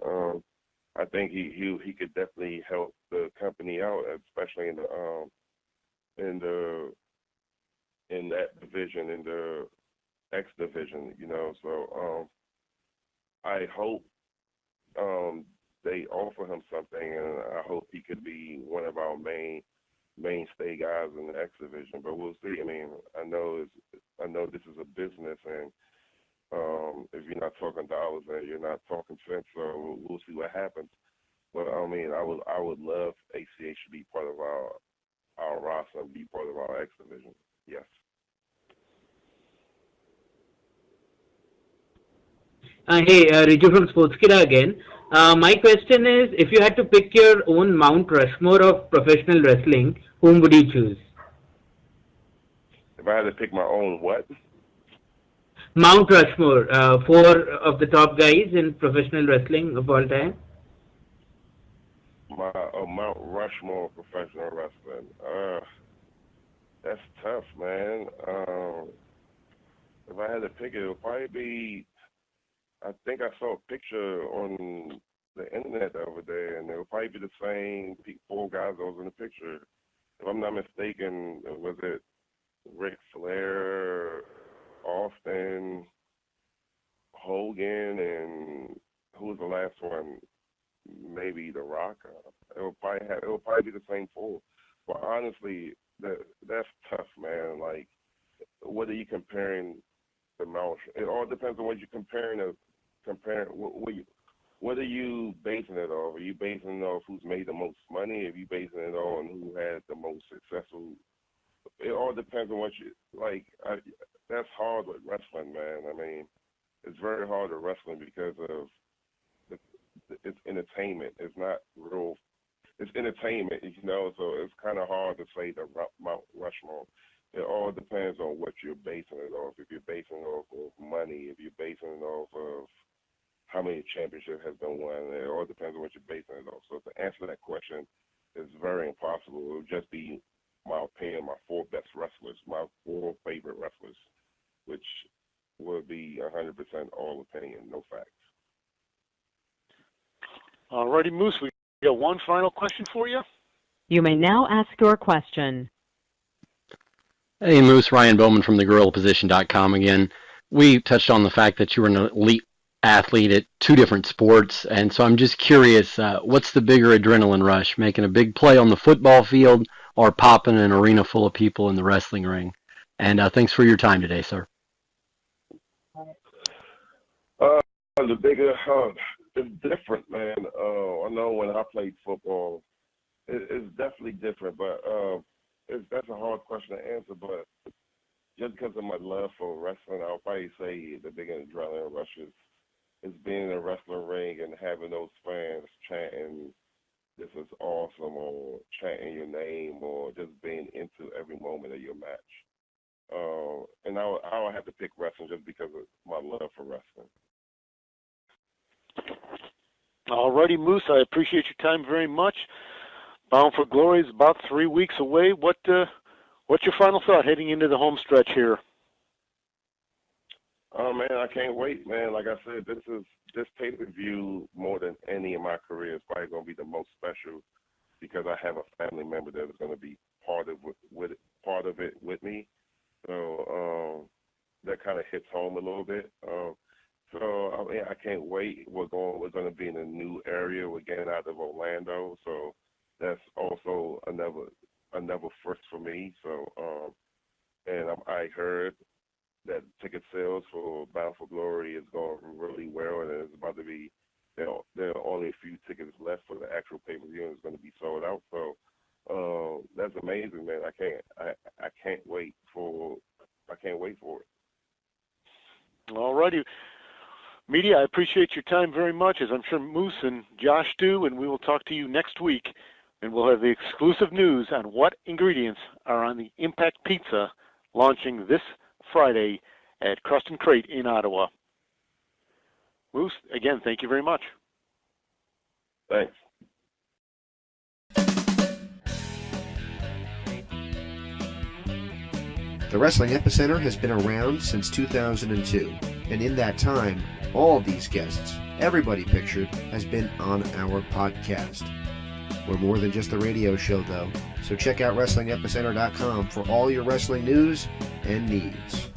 I think he could definitely help the company out, especially in that division, in the X division, you know. So I hope they offer him something, and I hope he could be one of our mainstay guys in the X division. But we'll see. I mean, I know this is a business, and If you're not talking dollars and you're not talking cents, so we'll see what happens. But I mean, I would love ACH to be part of our roster and be part of our X division. Yes. Hey, Riju from Sportskida again. My question is, if you had to pick your own Mount Rushmore of professional wrestling, whom would you choose? If I had to pick my own what? Mount Rushmore, 4 of the top guys in professional wrestling of all time. My Mount Rushmore of professional wrestling. That's tough, man. If I had to pick it would probably be. I think I saw a picture on the internet the other day, and it would probably be the same 4 guys that was in the picture. If I'm not mistaken, was it Ric Flair, Austin, Hogan, and who was the last one? Maybe The Rock. It will probably be the same 4. But honestly, that's tough, man. Like, what are you comparing the Mount? It all depends on what you're comparing. What are you basing it off? Are you basing it off who's made the most money? Are you basing it on who had the most successful? It all depends on what you like. That's hard with wrestling, man. I mean, it's very hard with wrestling because of it's entertainment. It's not real. It's entertainment, you know. So it's kind of hard to say the Mount Rushmore. It all depends on what you're basing it off. If you're basing it off of money, if you're basing it off of how many championships has been won, it all depends on what you're basing it off. So to answer that question is very impossible. It would just be my opinion, my 4 best wrestlers, my 4 favorite wrestlers, which would be 100% all opinion, no facts. All righty, Moose, we got one final question for you. You may now ask your question. Hey, Moose, Ryan Bowman from thegorillaposition.com again. We touched on the fact that you were an elite athlete at 2 different sports, and so I'm just curious, what's the bigger adrenaline rush, making a big play on the football field or popping an arena full of people in the wrestling ring? And thanks for your time today, sir. The bigger, it's different, man. I know when I played football, it's definitely different, but that's a hard question to answer. But just because of my love for wrestling, I'll probably say the bigger adrenaline rush is being in a wrestling ring and having those fans chanting, "This is awesome," or chanting your name, or just being into every moment of your match. And I would have to pick wrestling just because of my love for wrestling. All righty, Moose, I appreciate your time very much. Bound for Glory is about 3 weeks away. What's your final thought heading into the home stretch here? Oh man, I can't wait, man. Like I said, this pay-per-view more than any in my career is probably going to be the most special because I have a family member that is going to be part of it with me. So that kind of hits home a little bit. So I mean, I can't wait. We're going to be in a new area. We're getting out of Orlando, so that's also another first for me. So and I heard that ticket sales for Bound for Glory is going really well, and it's about to be there are only a few tickets left for the actual pay-per-view, and it's going to be sold out. So that's amazing, man. I can't wait for it. All righty. Media, I appreciate your time very much, as I'm sure Moose and Josh do, and we will talk to you next week, and we'll have the exclusive news on what ingredients are on the Impact Pizza launching this Friday at Crust and Crate in Ottawa. Moose, again, thank you very much. Thanks. The Wrestling Epicenter has been around since 2002, and in that time, all of these guests, everybody pictured, has been on our podcast. We're more than just a radio show, though, so check out WrestlingEpicenter.com for all your wrestling news and needs.